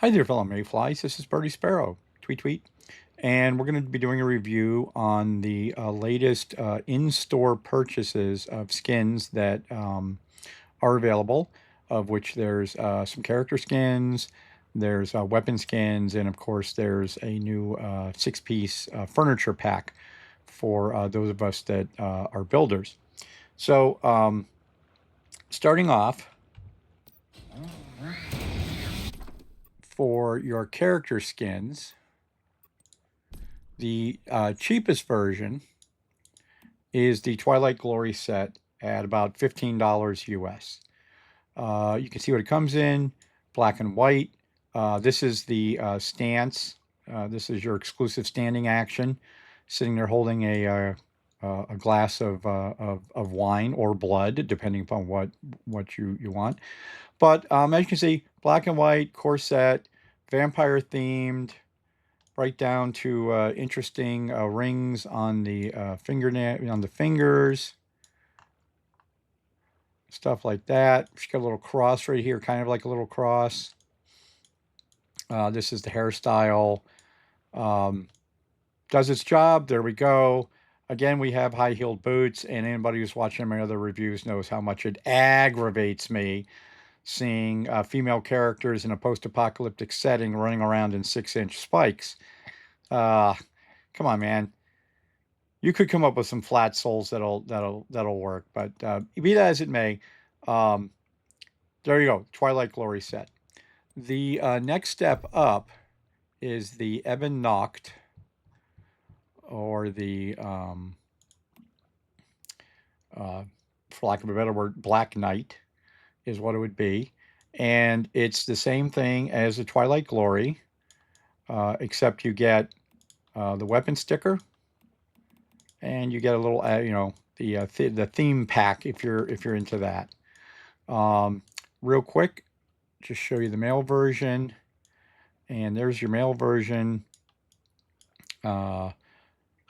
Hi there, fellow Mayflies. This is Birdie Sparrow. Tweet, tweet. And we're going to be doing a review on the latest in-store purchases of skins that are available, of which there's some character skins, there's weapon skins, and of course there's a new six-piece furniture pack for those of us that are builders. So starting off, for your character skins, the cheapest version is the Twilight Glory set at about $15 US. You can see what it comes in, black and white. This is the stance. This is your exclusive standing action, sitting there holding a glass of wine or blood, depending upon what you want. But as you can see, black and white, corset, vampire themed, right down to interesting rings on the fingernail, on the fingers, stuff like that. She's got a little cross right here, kind of like a little cross. This is the hairstyle. Does its job. There we go. Again, we have high-heeled boots, and anybody who's watching my other reviews knows how much it aggravates me seeing female characters in a post-apocalyptic setting running around in 6-inch spikes. Come on, man. You could come up with some flat soles that'll work, but be that as it may, there you go, Twilight Glory set. The next step up is the Ebon Nocht, or the, for lack of a better word, Black Knight is what it would be. And it's the same thing as the Twilight Glory, except you get the weapon sticker, and you get a little, the theme pack if you're into that. Real quick, just show you the male version, and there's your male version.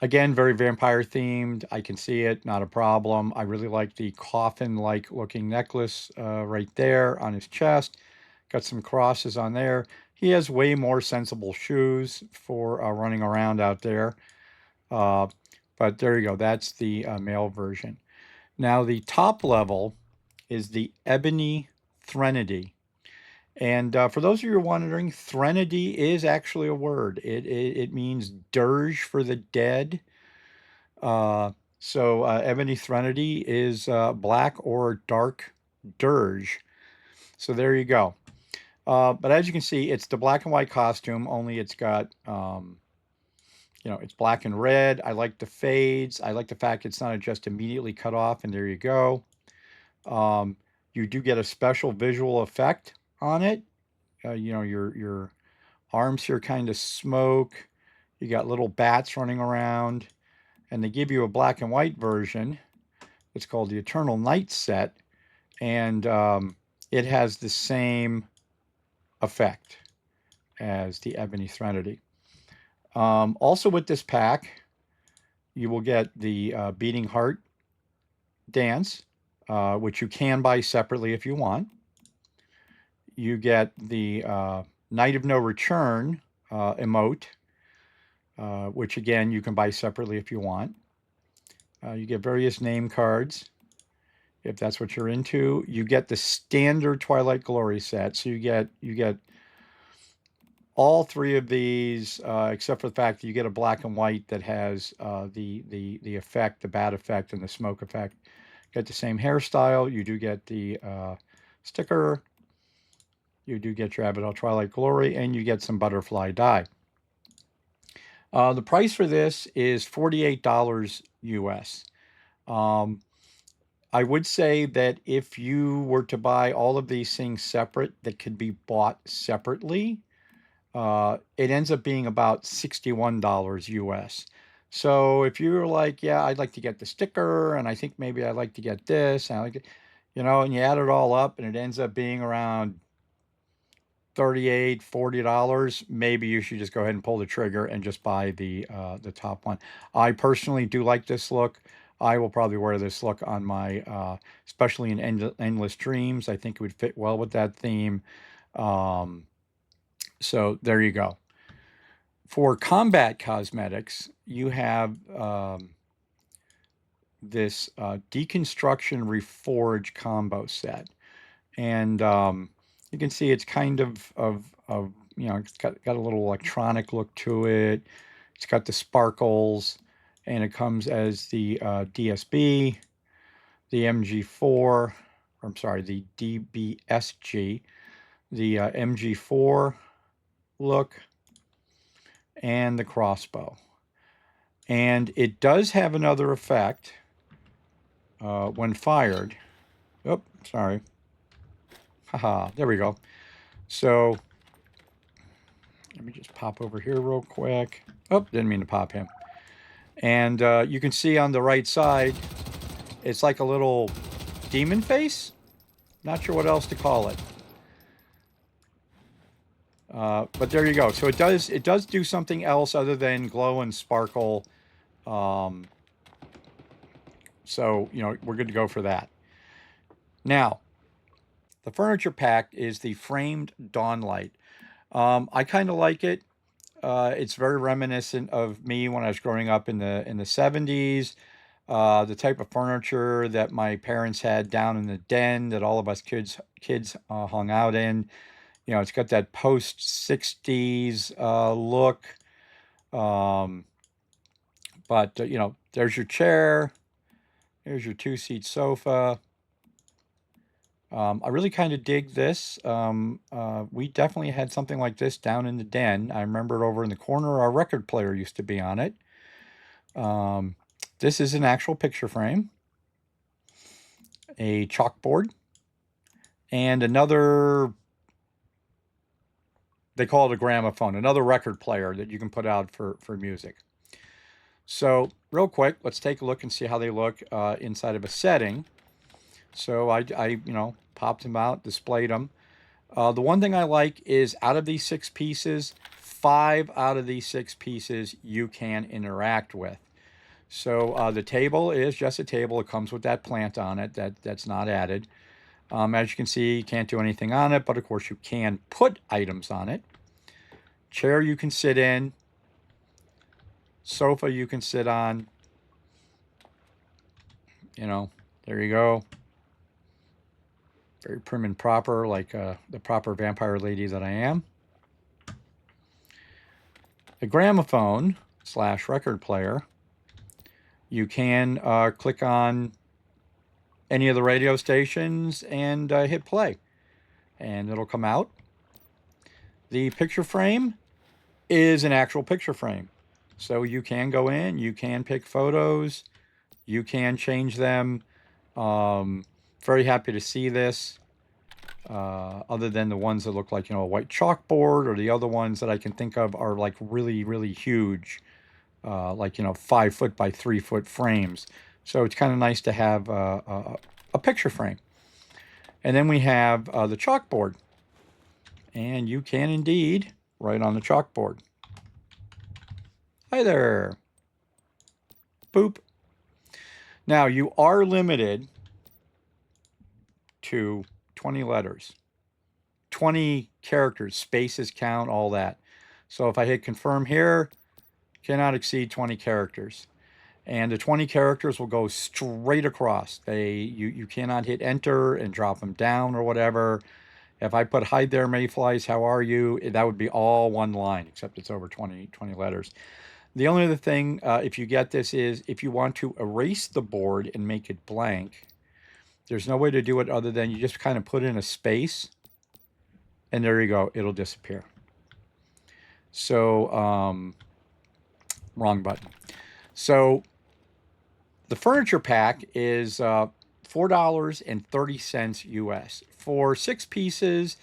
Again, very vampire themed. I can see it, not a problem. I really like the coffin-like looking necklace right there on his chest. Got some crosses on there. He has way more sensible shoes for running around out there. But there you go. That's the male version. Now, the top level is the Ebony Threnody. And for those of you who are wondering, Threnody is actually a word. It means dirge for the dead. So Ebony Threnody is black or dark dirge. So there you go. But as you can see, it's the black and white costume, only it's got, it's black and red. I like the fades. I like the fact it's not just immediately cut off, and there you go. You do get a special visual effect on it. Your arms here kind of smoke. You got little bats running around, and they give you a black and white version. It's called the Eternal Night set, and it has the same effect as the Ebony Threnody. Also with this pack, you will get the Beating Heart dance, which you can buy separately if you want. You get the Night of No Return emote, which again you can buy separately if you want. You get various name cards if that's what you're into. You get the standard Twilight Glory set, so you get all three of these, except for the fact that you get a black and white that has the effect, the bat effect, and the smoke effect. Get the same hairstyle. You do get the sticker. You do get your Abaddon Twilight Glory, and you get some butterfly dye. The price for this is $48 US. I would say that if you were to buy all of these things separate that could be bought separately, it ends up being about $61 US. So if you're like, yeah, I'd like to get the sticker, and I think maybe I'd like to get this, and I like it, and you add it all up, and it ends up being around $38, $40, maybe you should just go ahead and pull the trigger and just buy the top one. I personally do like this look. I will probably wear this look on my, especially in Endless Dreams. I think it would fit well with that theme. So there you go. For combat cosmetics, you have this Deconstruction Reforge combo set. And you can see it's kind of you know, it's got a little electronic look to it. It's got the sparkles, and it comes as the DSB, the MG4, or I'm sorry, the DBSG, the MG4 look, and the crossbow. And it does have another effect when fired. Oh, sorry. Haha, there we go. So let me just pop over here real quick. Oh, didn't mean to pop him. And you can see on the right side, it's like a little demon face. Not sure what else to call it. But there you go. So it does do something else other than glow and sparkle. So, you know, we're good to go for that. Now, the furniture pack is the framed Dawnlight. I kind of like it. It's very reminiscent of me when I was growing up in the 70s. The type of furniture that my parents had down in the den that all of us kids hung out in. You know, it's got that post 60s look. But you know, there's your chair. There's your two-seat sofa. I really kind of dig this. We definitely had something like this down in the den. I remember it over in the corner. Our record player used to be on it. This is an actual picture frame, a chalkboard, and another, they call it a gramophone, another record player that you can put out for music. So real quick, let's take a look and see how they look inside of a setting. So I you know, popped them out, displayed them. The one thing I like is out of these 6 pieces, 5 out of these 6 pieces you can interact with. So the table is just a table. It comes with that plant on it. That's not added. As you can see, you can't do anything on it, but of course you can put items on it. Chair you can sit in. Sofa you can sit on. You know, there you go. Very prim and proper, like the proper vampire lady that I am. The gramophone / record player, you can click on any of the radio stations and hit play, and it'll come out. The picture frame is an actual picture frame. So you can go in, you can pick photos, you can change them. Very happy to see this. Other than the ones that look like, you know, a white chalkboard, or the other ones that I can think of are like really, really huge, like, you know, 5 foot by 3 foot frames. So it's kind of nice to have a picture frame. And then we have the chalkboard. And you can indeed write on the chalkboard. Hi there. Boop. Now, you are limited to 20 letters, 20 characters, spaces count, all that. So if I hit confirm here, cannot exceed 20 characters. And the 20 characters will go straight across. You cannot hit enter and drop them down or whatever. If I put hide there, mayflies, how are you? That would be all one line, except it's over 20 letters. The only other thing, if you get this, is if you want to erase the board and make it blank, there's no way to do it other than you just kind of put in a space, and there you go, it'll disappear. So, wrong button. So, the furniture pack is $4.30 US for 6 pieces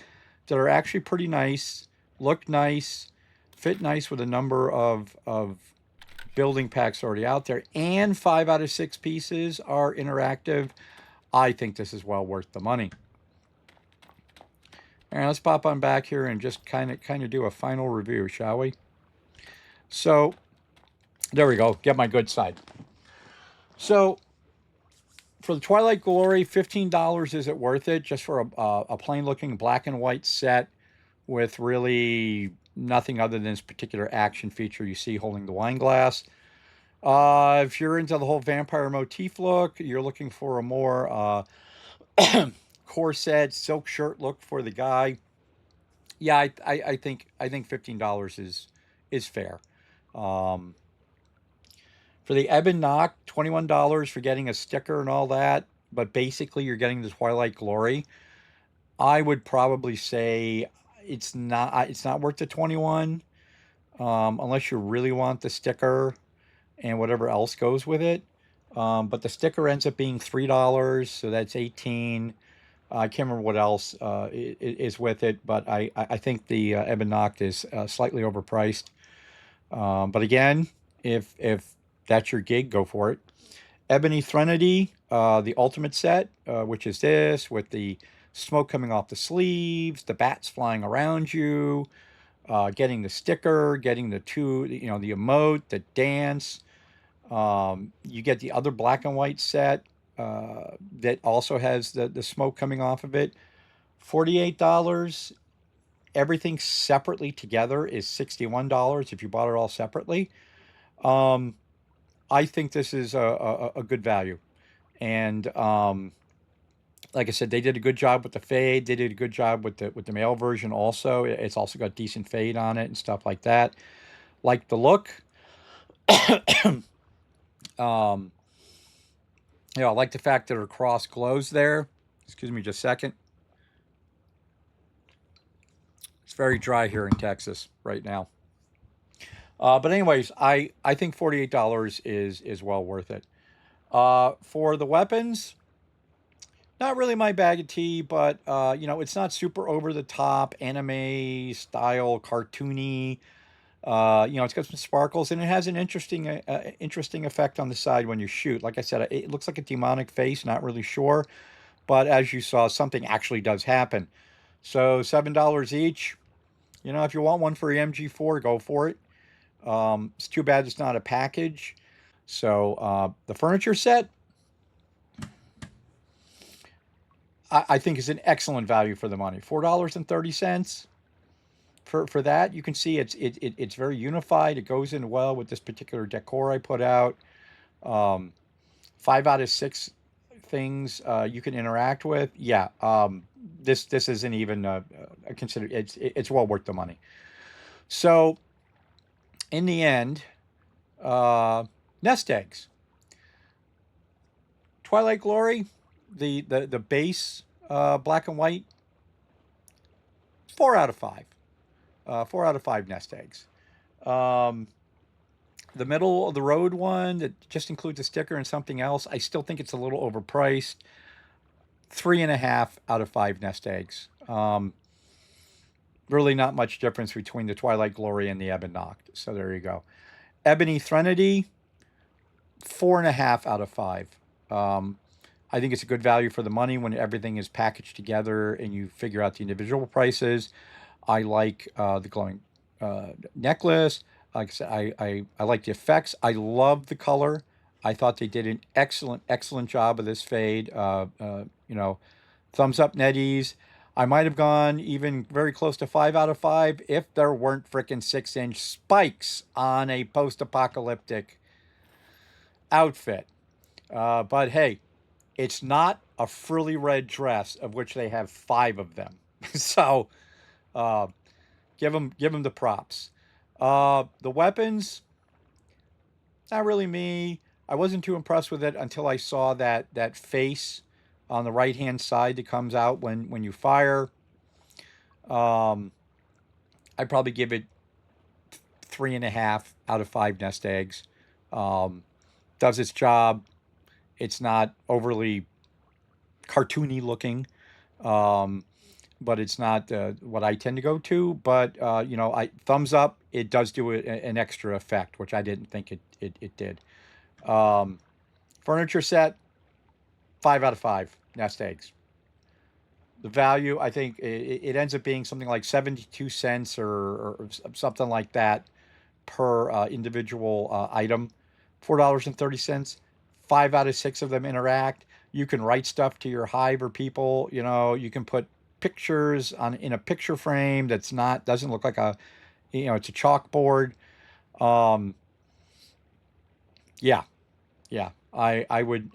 that are actually pretty nice, look nice, fit nice with a number of building packs already out there, and 5 out of 6 pieces are interactive. I think this is well worth the money. All right, let's pop on back here and just kind of do a final review, shall we? So there we go. Get my good side. So for the Twilight Glory, $15, is it worth it? Just for a plain looking black and white set with really nothing other than this particular action feature you see holding the wine glass. If you're into the whole vampire motif look, you're looking for a more corset silk shirt look for the guy. Yeah, I think $15 is fair. Um, for the Ebon Nocht, $21 for getting a sticker and all that, but basically you're getting the Twilight Glory. I would probably say it's not worth the 21, unless you really want the sticker and whatever else goes with it. But the sticker ends up being $3, so that's 18. I can't remember what else is with it, but I think the Ebon Nocht is slightly overpriced. But again, if that's your gig, go for it. Ebony Threnody, the ultimate set, which is this with the smoke coming off the sleeves, the bats flying around you, getting the sticker, getting the two, the emote, the dance. You get the other black and white set that also has the smoke coming off of it. $48. Everything separately together is $61 if you bought it all separately. Um, I think this is a good value. And like I said, they did a good job with the fade. They did a good job with the male version also. It's also got decent fade on it and stuff like that. Like the look. um, I like the fact that her cross glows there. Excuse me just a second. It's very dry here in Texas right now. But anyways, I think $48 is well worth it. For the weapons, not really my bag of tea, but it's not super over the top anime style, cartoony. It's got some sparkles and it has an interesting effect on the side when you shoot. Like I said, it looks like a demonic face. Not really sure, but as you saw, something actually does happen. So $7 each. If you want one for your MG4, go for it. It's too bad it's not a package. So the furniture set, I think is an excellent value for the money. $4.30 for that. You can see it's very unified. It goes in well with this particular decor I put out. 5 out of 6 things you can interact with. Yeah, this isn't even considered. It's well worth the money. So in the end, nest eggs. Twilight Glory, the base black and white, 4 out of 5. 4 out of 5 nest eggs. The middle of the road one that just includes a sticker and something else, I still think it's a little overpriced. 3.5 out of 5 nest eggs. Really not much difference between the Twilight Glory and the Ebon Nocht. So there you go. Ebony Threnody, 4.5 out of 5. I think it's a good value for the money when everything is packaged together and you figure out the individual prices. I like the glowing necklace. Like I said, I like the effects. I love the color. I thought they did an excellent job of this fade. Thumbs up, Netties. I might have gone even very close to 5 out of 5 if there weren't frickin' 6-inch spikes on a post-apocalyptic outfit. But hey, it's not a frilly red dress of which they have 5 of them. So give them the props. The weapons, not really me. I wasn't too impressed with it until I saw that face on the right hand side that comes out when you fire. I'd probably give it 3.5 out of 5 nest eggs. Does its job. It's not overly cartoony looking, but it's not what I tend to go to. But I thumbs up. It does do an extra effect, which I didn't think it did. Furniture set, 5 out of 5 nest eggs. The value, I think, it ends up being something like 72 cents or something like that per individual item. $4.30. 5 out of 6 of them interact. You can write stuff to your hive or people. You can put pictures in a picture frame that's not, doesn't look like a, it's a chalkboard. Um, yeah, yeah. I would,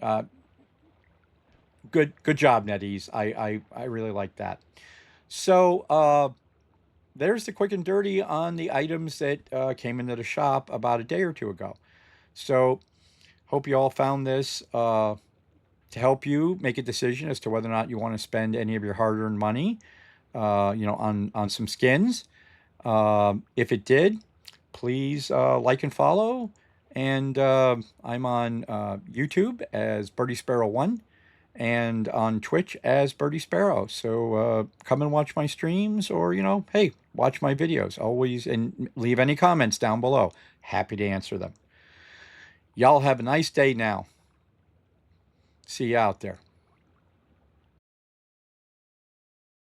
good job, NetEase. I really like that. So, there's the quick and dirty on the items that came into the shop about a day or two ago. So, hope you all found this to help you make a decision as to whether or not you want to spend any of your hard-earned money, on some skins. If it did, please like and follow. And I'm on YouTube as Birdie Sparrow 1 and on Twitch as Birdie Sparrow. So come and watch my streams, or, hey, watch my videos always, and leave any comments down below. Happy to answer them. Y'all have a nice day now. See you out there.